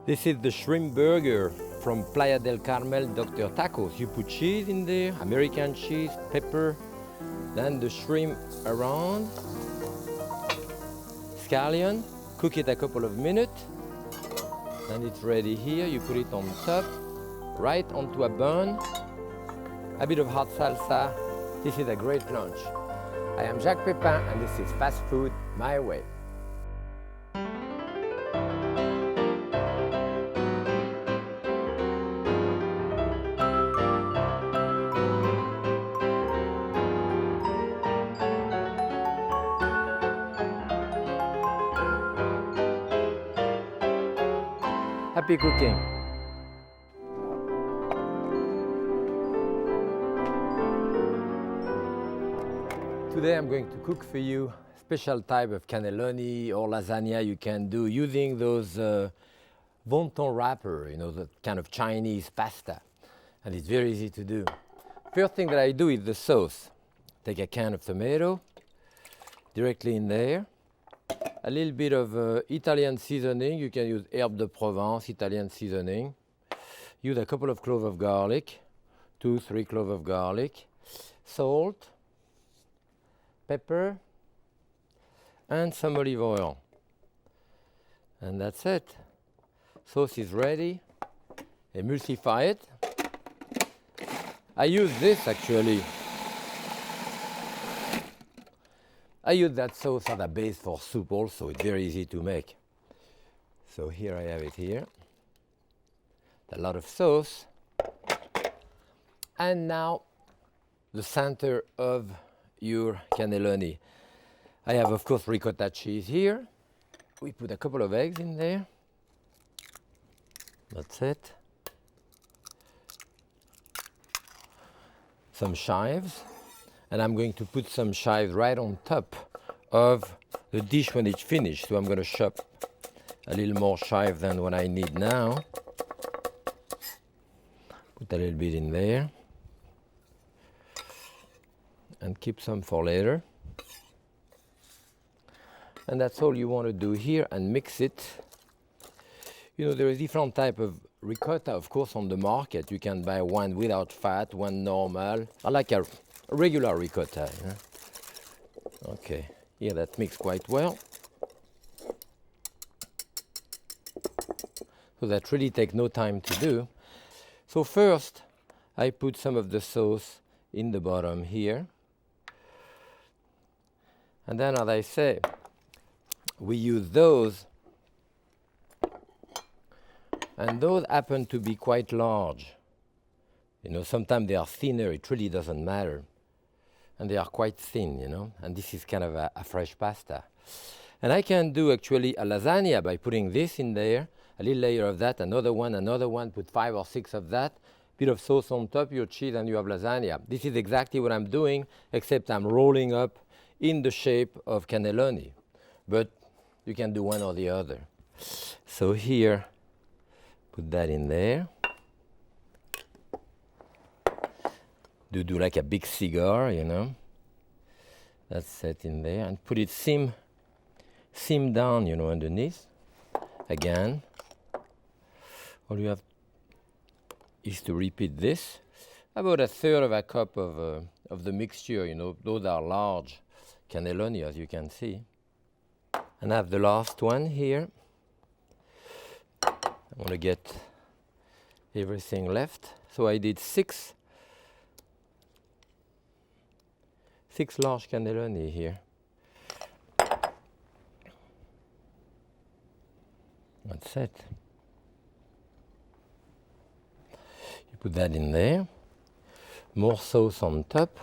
This is the shrimp burger from Playa del Carmel Dr. Tacos. You put cheese in there, American cheese, pepper, then the shrimp around, scallion, cook it a couple of minutes, then it's ready here. You put it on top, right onto a bun, a bit of hot salsa. This is a great lunch. I am Jacques Pépin and this is Fast Food My Way. Happy cooking. Today I'm going to cook for you a special type of cannelloni or lasagna you can do using those Wonton wrapper, you know, the kind of Chinese pasta. And it's very easy to do. First thing that I do is the sauce. Take a can of tomato, directly in there. A little bit of Italian seasoning. You can use herbe de Provence, Italian seasoning. Use a couple of cloves of garlic, 2-3 cloves of garlic. Salt, pepper, and some olive oil. And that's it. Sauce is ready. Emulsify it. I use this actually. I use that sauce as a base for soup also. It's very easy to make. So here I have it here. A lot of sauce. And now the center of your cannelloni. I have, of course, ricotta cheese here. We put a couple of eggs in there. That's it. Some chives. And I'm going to put some chives right on top of the dish when it's finished. So I'm going to chop a little more chive than what I need now. Put a little bit in there. And keep some for later. And that's all you want to do here and mix it. You know, there is different type of ricotta, of course, on the market. You can buy one without fat, one normal. I like a regular ricotta. Yeah? Okay, yeah, that mixed quite well. So that really takes no time to do. So first, I put some of the sauce in the bottom here. And then, as I say, we use those. And those happen to be quite large. You know, sometimes they are thinner, it really doesn't matter. And they are quite thin, you know, and this is kind of a fresh pasta. And I can do actually a lasagna by putting this in there, a little layer of that, another one, put 5 or 6 of that, bit of sauce on top, your cheese, and you have lasagna. This is exactly what I'm doing, except I'm rolling up in the shape of cannelloni. But you can do one or the other. So here, put that in there. Do like a big cigar, you know. That's set in there. And put it sim down, you know, underneath. Again. All you have is to repeat this. About 1/3 of a cup of the mixture, you know. Those are large cannelloni, as you can see. And I have the last one here. I want to get everything left. So I did 6 large cannelloni here. That's it. You put that in there. More sauce on top.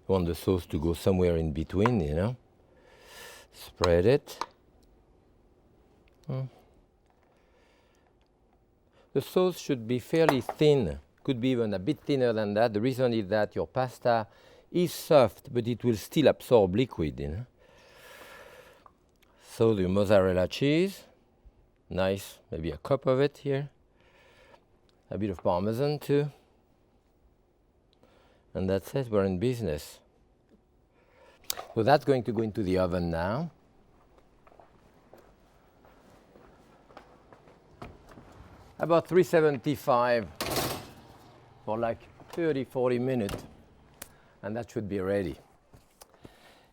You want the sauce to go somewhere in between, you know. Spread it. The sauce should be fairly thin. Could be even a bit thinner than that. The reason is that your pasta is soft, but it will still absorb liquid, you know. So the mozzarella cheese, nice, maybe a cup of it here. A bit of Parmesan too. And that's it, we're in business. So that's going to go into the oven now. About 375 for like 30, 40 minutes, and that should be ready.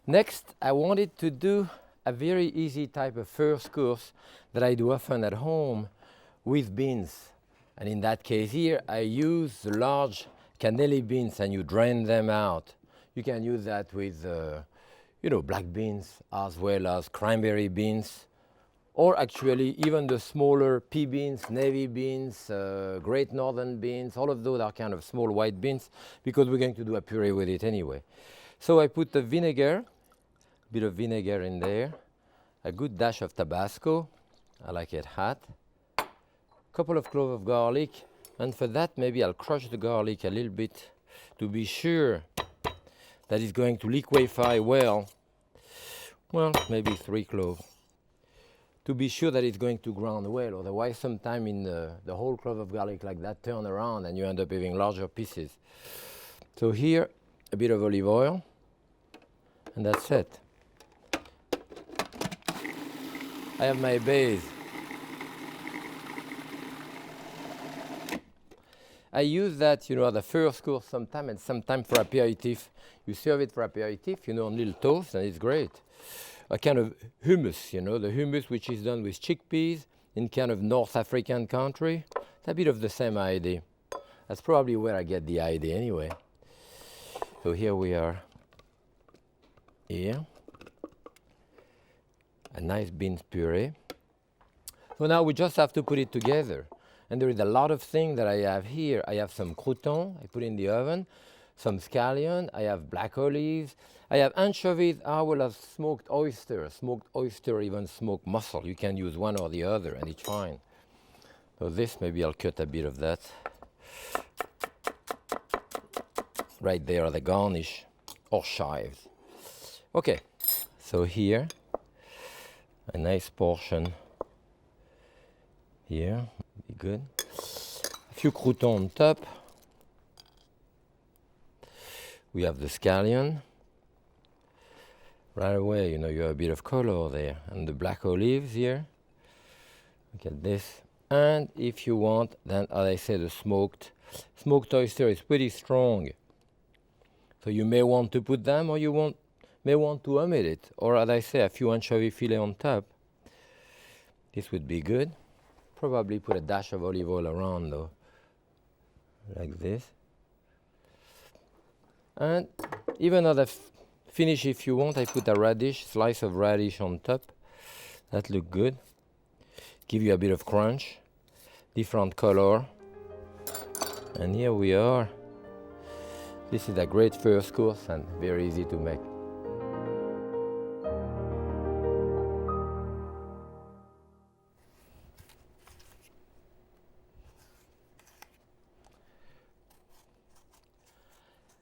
Next, I wanted to do a very easy type of first course that I do often at home with beans. And in that case here, I use the large cannelloni beans and you drain them out. You can use that with, black beans as well as cranberry beans, or actually even the smaller pea beans, navy beans, great northern beans, all of those are kind of small white beans because we're going to do a puree with it anyway. So I put the vinegar, a bit of vinegar in there, a good dash of Tabasco, I like it hot, a couple of cloves of garlic, and for that maybe I'll crush the garlic a little bit to be sure that it's going to liquefy well. Well, maybe 3 cloves. To be sure that it's going to ground well, otherwise sometime in the whole clove of garlic like that turn around and you end up having larger pieces. So here, a bit of olive oil, and that's it. I have my base. I use that, at the first course sometime, and sometime for aperitif. You serve it for aperitif, on little toast, and it's great. A kind of hummus, the hummus which is done with chickpeas in kind of North African country. It's a bit of the same idea. That's probably where I get the idea anyway. So here we are. Here. A nice beans puree. So now we just have to put it together. And there is a lot of things that I have here. I have some croutons I put in the oven, some scallion, I have black olives, I have anchovies, I will have smoked oyster, even smoked mussel. You can use one or the other and it's fine. So this, maybe I'll cut a bit of that. Right there are the garnish or chives. Okay, so here, a nice portion here, be good. A few croutons on top. We have the scallion. Right away, you have a bit of color there. And the black olives here. Look at this. And if you want, then as I said, the smoked oyster is pretty strong. So you may want to put them, or you may want to omit it. Or as I say, a few anchovy fillet on top. This would be good. Probably put a dash of olive oil around though. Like this. And even as a finish, if you want, I put a radish, slice of radish on top. That look good. Give you a bit of crunch, different color. And here we are. This is a great first course and very easy to make.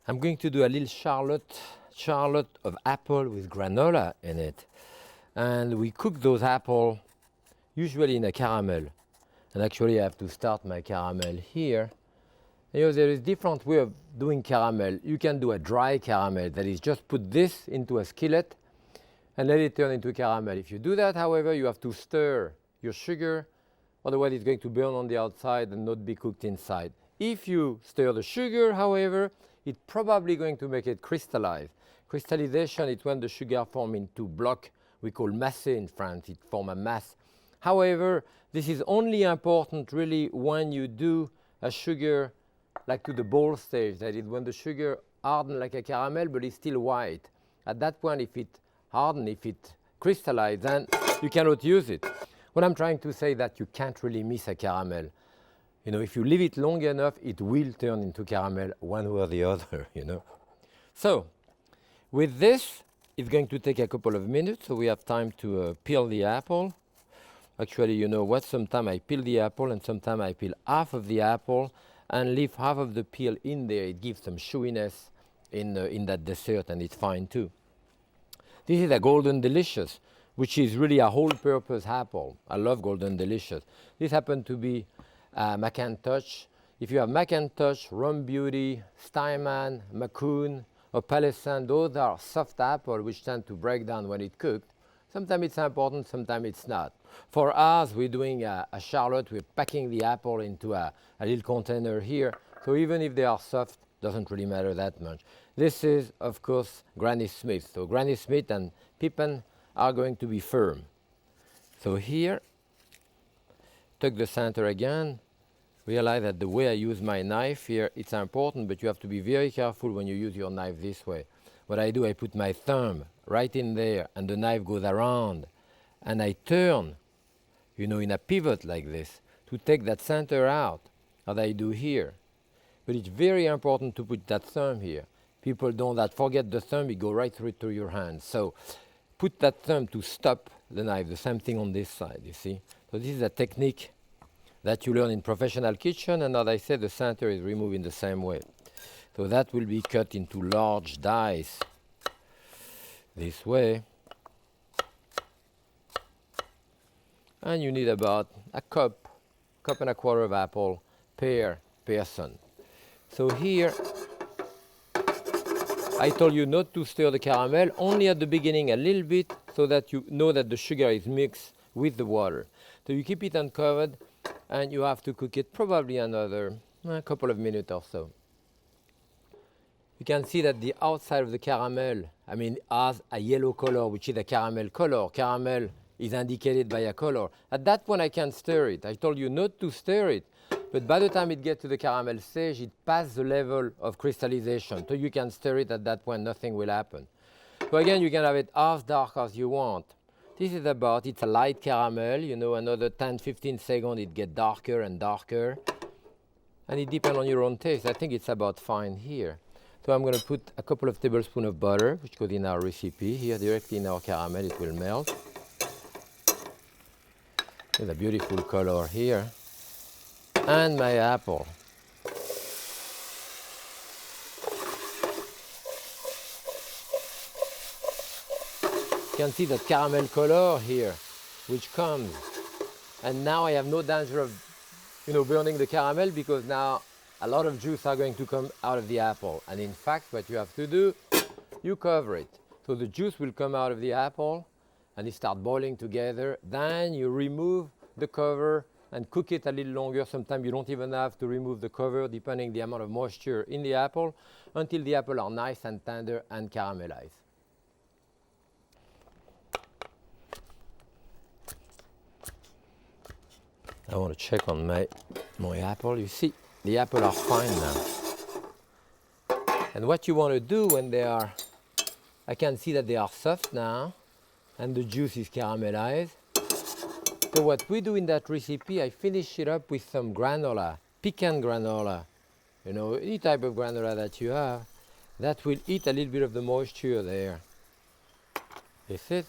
I'm going to do a little charlotte of apple with granola in it. And we cook those apples usually in a caramel. And actually I have to start my caramel here. There is different way of doing caramel. You can do a dry caramel, that is just put this into a skillet and let it turn into caramel. If you do that, however, you have to stir your sugar, otherwise it's going to burn on the outside and not be cooked inside. If you stir the sugar, however, it's probably going to make it crystallize. Crystallization is when the sugar forms into block. We call masse in France. It forms a mass. However, this is only important really when you do a sugar like to the ball stage. That is when the sugar hardens like a caramel, but it's still white. At that point, if it hardens, if it crystallizes, then you cannot use it. What I'm trying to say is that you can't really miss a caramel. If you leave it long enough, it will turn into caramel one way or the other, So, with this, it's going to take a couple of minutes, so we have time to peel the apple. Actually, you know what? Sometimes I peel the apple and sometimes I peel half of the apple and leave half of the peel in there. It gives some chewiness in that dessert and it's fine too. This is a Golden Delicious, which is really a whole-purpose apple. I love Golden Delicious. This happened to be Macintosh. If you have Macintosh, Rum Beauty, Steinman, Maccoon, or Palisand, those are soft apples which tend to break down when it's cooked. Sometimes it's important, sometimes it's not. For us, we're doing a charlotte, we're packing the apple into a little container here. So even if they are soft, doesn't really matter that much. This is, of course, Granny Smith. So Granny Smith and Pépin are going to be firm. So here, tuck the center again. Realize that the way I use my knife here, it's important, but you have to be very careful when you use your knife this way. What I do, I put my thumb right in there, and the knife goes around. And I turn, you know, in a pivot like this, to take that center out, as I do here. But it's very important to put that thumb here. People don't forget the thumb, it goes right through your hand. So put that thumb to stop the knife, the same thing on this side, you see. So this is a technique that you learn in professional kitchen, and as I said, the center is removed in the same way. So that will be cut into large dice this way. And you need about a cup and a quarter of apple per person. So here, I told you not to stir the caramel, only at the beginning a little bit, so that you know that the sugar is mixed with the water. So you keep it uncovered, and you have to cook it probably another couple of minutes or so. You can see that the outside of the caramel, has a yellow color, which is a caramel color. Caramel is indicated by a color. At that point, I can stir it. I told you not to stir it, but by the time it gets to the caramel stage, it passes the level of crystallization. So you can stir it at that point, nothing will happen. So again, you can have it as dark as you want. This is it's a light caramel, you know, another 10-15 seconds, it gets darker and darker. And it depends on your own taste. I think it's about fine here. So I'm going to put a couple of tablespoons of butter, which goes in our recipe. Here, directly in our caramel, it will melt. With a beautiful color here. And my apple. You can see that caramel color here, which comes. And now I have no danger of, burning the caramel, because now a lot of juice are going to come out of the apple. And in fact, what you have to do, you cover it. So the juice will come out of the apple, and it starts boiling together. Then you remove the cover and cook it a little longer. Sometimes you don't even have to remove the cover, depending the amount of moisture in the apple, until the apple are nice and tender and caramelized. I want to check on my apple. You see, the apples are fine now. And what you want to do when they are, I can see that they are soft now, and the juice is caramelized. So what we do in that recipe, I finish it up with some granola, pecan granola. Any type of granola that you have, that will eat a little bit of the moisture there. This is it.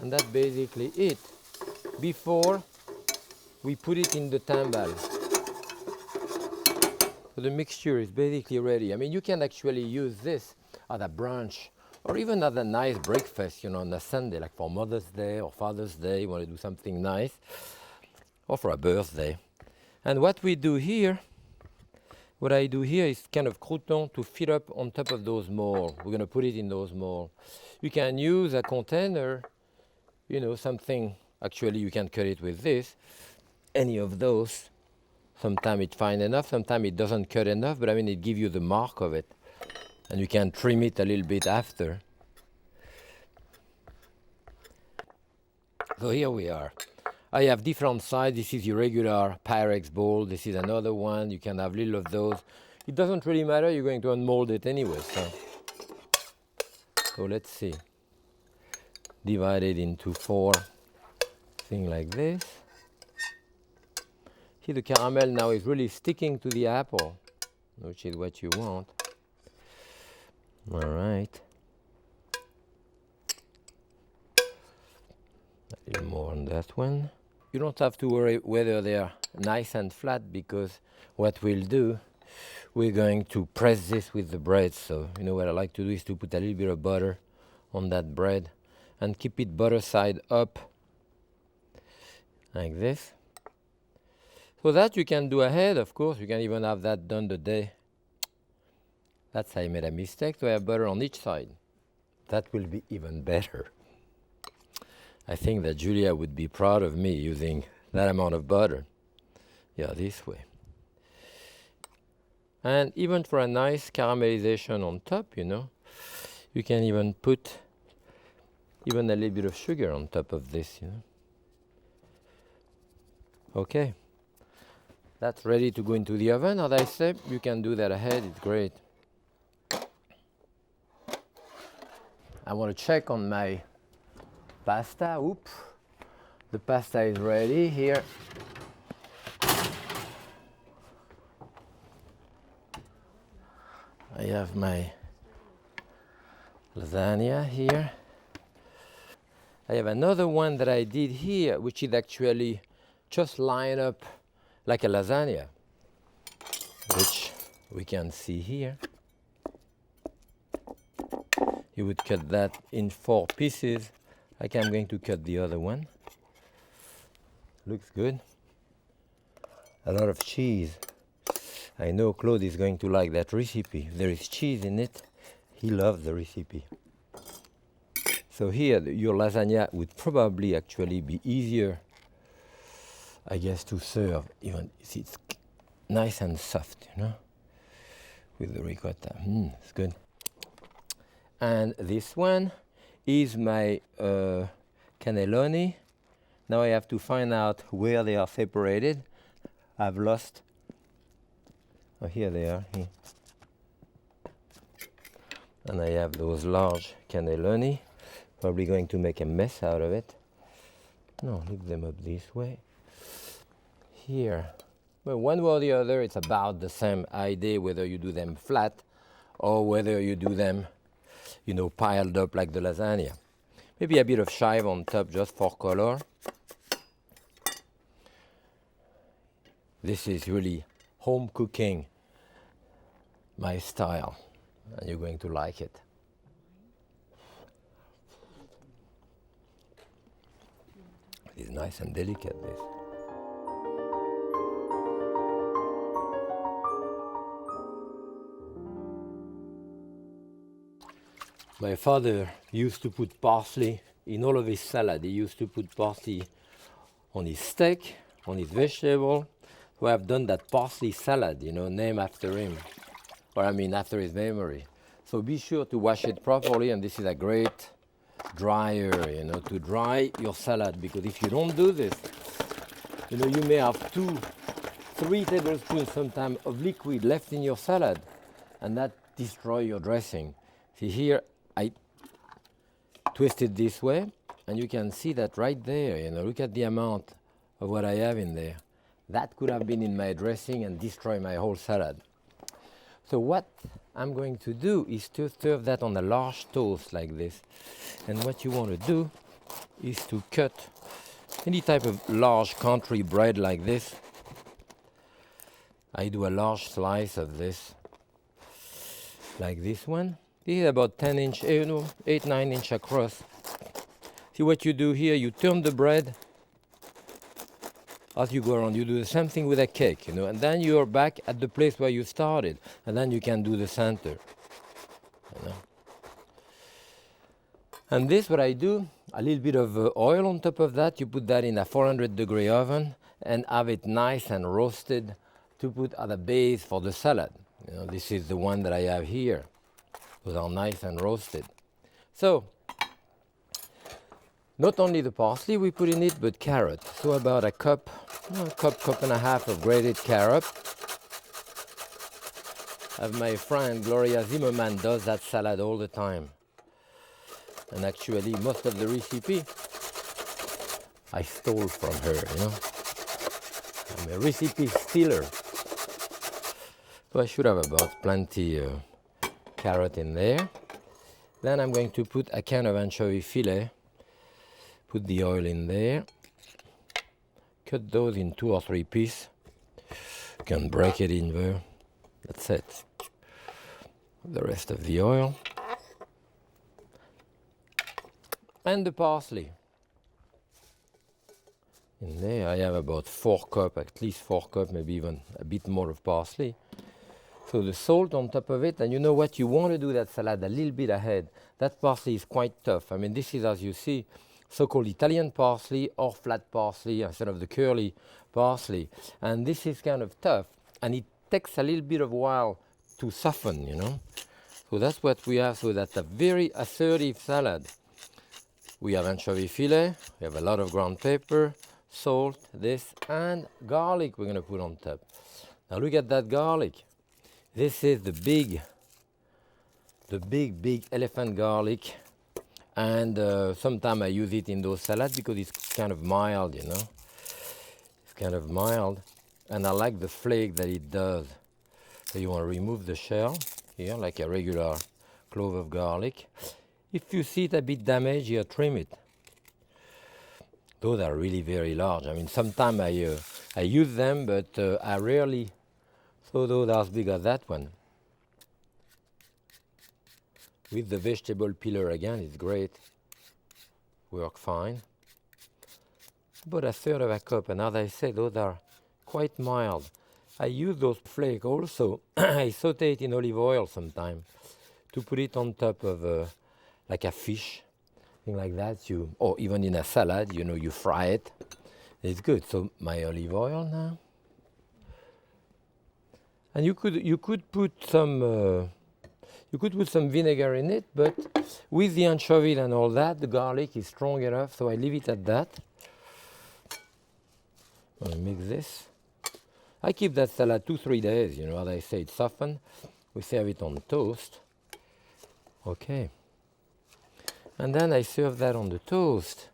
And that's basically it. Before we put it in the timbales. So the mixture is basically ready. You can actually use this as a brunch, or even as a nice breakfast, on a Sunday, like for Mother's Day or Father's Day, you want to do something nice, or for a birthday. And what I do here is kind of crouton to fill up on top of those molds. We're going to put it in those molds. You can use a container, something, actually you can cut it with this, any of those. Sometimes it's fine enough, sometimes it doesn't cut enough, but it gives you the mark of it. And you can trim it a little bit after. So here we are. I have different sizes. This is your regular Pyrex bowl. This is another one. You can have little of those. It doesn't really matter. You're going to unmold it anyway. So let's see. Divide it into 4 things like this. See, the caramel now is really sticking to the apple, which is what you want. All right. A little more on that one. You don't have to worry whether they are nice and flat, because what we'll do, we're going to press this with the bread. So, what I like to do is to put a little bit of butter on that bread and keep it butter side up, like this. So that you can do ahead, of course. You can even have that done the day. That's how I made a mistake. So I have butter on each side. That will be even better. I think that Julia would be proud of me using that amount of butter. Yeah, this way. And even for a nice caramelization on top, you know, you can even put even a little bit of sugar on top of this, you know. Okay. That's ready to go into the oven. As I said, you can do that ahead. It's great. I want to check on my pasta. Oop. The pasta is ready here. I have my lasagna here. I have another one that I did here, which is actually just line up like a lasagna, which we can see here. You would cut that in 4 pieces, like I'm going to cut the other one. Looks good. A lot of cheese. I know Claude is going to like that recipe. If there is cheese in it, he loves the recipe. So here, your lasagna would probably actually be easier, I guess, to serve. Even it's nice and soft, you know, with the ricotta. It's good. And this one is my cannelloni. Now I have to find out where they are separated. I've lost. Oh, here they are. Here. And I have those large cannelloni. Probably going to make a mess out of it. No, lift them up this way. Here. Well, one way or the other, it's about the same idea whether you do them flat or whether you do them, you know, piled up like the lasagna. Maybe a bit of chive on top just for color. This is really home cooking, my style, and you're going to like it. It's nice and delicate, this. My father used to put parsley in all of his salad. He used to put parsley on his steak, on his vegetable. So I've done that parsley salad, you know, named after him. Or I mean, after his memory. So be sure to wash it properly, and this is a great dryer, you know, to dry your salad, because if you don't do this, you know, you may have 2-3 tablespoons sometimes of liquid left in your salad, and that destroys your dressing. See here, I twist it this way, and you can see that right there, you know, look at the amount of what I have in there. That could have been in my dressing and destroy my whole salad. So what I'm going to do is to serve that on a large toast like this. And what you want to do is to cut any type of large country bread like this. I do a large slice of this, like this one. This is about 10 inch, 8-9 inch across. See what you do here, you turn the bread as you go around. You do the same thing with a cake, you know, and then you're back at the place where you started, and then you can do the center, you know. And this, what I do, a little bit of oil on top of that. You put that in a 400-degree oven and have it nice and roasted to put at the base for the salad. You know, this is the one that I have here. Those are nice and roasted. So, not only the parsley we put in it, but carrot. So about a cup and a half of grated carrot. My friend Gloria Zimmerman does that salad all the time. And actually, most of the recipe I stole from her, you know. I'm a recipe stealer. So I should have about plenty carrot in there. Then I'm going to put a can of anchovy fillet. Put the oil in there. Cut those in 2 or 3 pieces. You can break it in there. That's it. The rest of the oil. And the parsley. In there I have about 4 cups, at least 4 cups, maybe even a bit more of parsley. So the salt on top of it, and you know what, you want to do that salad a little bit ahead. That parsley is quite tough. I mean, this is, as you see, so-called Italian parsley or flat parsley instead of the curly parsley. And this is kind of tough, and it takes a little bit of a while to soften, you know. So that's what we have. So that's a very assertive salad. We have anchovy fillet, we have a lot of ground pepper, salt, this, and garlic we're going to put on top. Now look at that garlic. This is the big elephant garlic. And sometimes I use it in those salads because it's kind of mild, you know. It's kind of mild. And I like the flake that it does. So you want to remove the shell here, like a regular clove of garlic. If you see it a bit damaged, here, trim it. Those are really very large. I mean, sometimes I use them, but I rarely saw those as big as that one. With the vegetable peeler again, it's great. Work fine. About a third of a cup, and as I said, those are quite mild. I use those flakes also. I saute it in olive oil sometimes to put it on top of like a fish, thing like that. Or even in a salad, you know, you fry it. It's good. So my olive oil now, and you could put some. You could put some vinegar in it, but with the anchovy and all that, the garlic is strong enough, so I leave it at that. I mix this. I keep that salad 2-3 days, you know, as I say, it's softened. We serve it on toast. Okay. And then I serve that on the toast.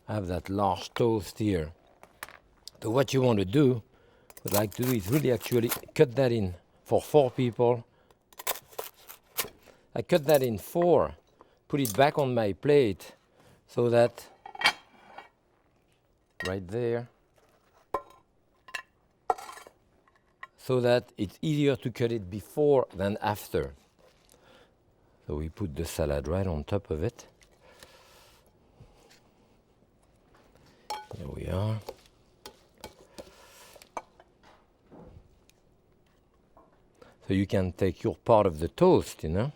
I have that large toast here. So what you want to do, what I like to do is really actually cut that in for 4 people. I cut that in 4, put it back on my plate so that, right there, so that it's easier to cut it before than after. So we put the salad right on top of it. Here we are. So you can take your part of the toast, you know,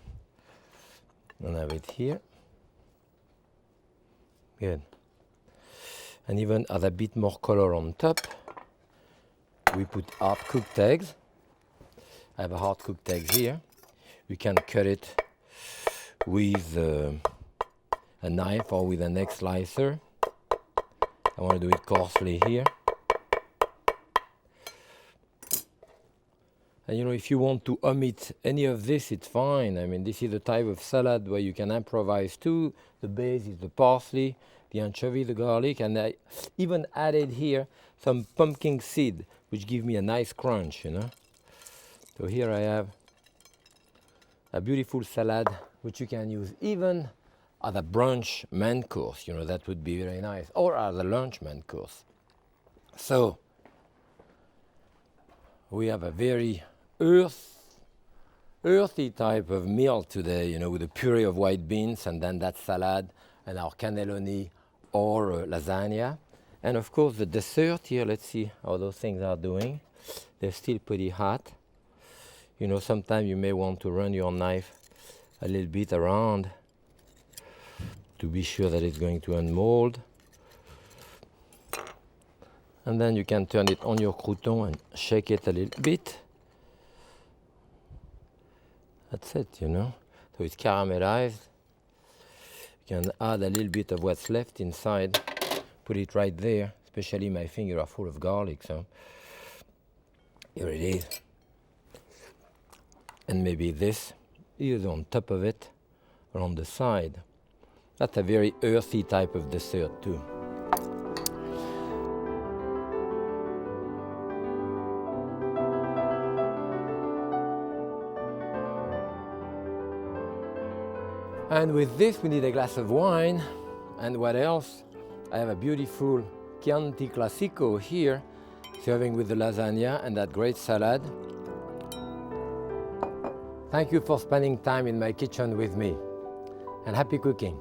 and have it here. Good. And even add a bit more color on top. We put hard-cooked eggs. I have a hard-cooked egg here. You can cut it with a knife or with an egg slicer. I want to do it coarsely here. And you know, if you want to omit any of this, it's fine. I mean, this is the type of salad where you can improvise too. The base is the parsley, the anchovy, the garlic, and I even added here some pumpkin seed, which give me a nice crunch, you know. So here I have a beautiful salad, which you can use even as a brunch main course, you know, that would be very nice, or as a lunch main course. So we have a very earthy type of meal today, you know, with a puree of white beans and then that salad and our cannelloni or lasagna. And of course the dessert here, let's see how those things are doing. They're still pretty hot. You know, sometimes you may want to run your knife a little bit around to be sure that it's going to unmold. And then you can turn it on your crouton and shake it a little bit. That's it, you know. So it's caramelized. You can add a little bit of what's left inside. Put it right there. Especially my fingers are full of garlic, so here it is. And maybe this is on top of it or on the side. That's a very earthy type of dessert too. And with this we need a glass of wine. And what else? I have a beautiful Chianti Classico here, serving with the lasagna and that great salad. Thank you for spending time in my kitchen with me, and happy cooking.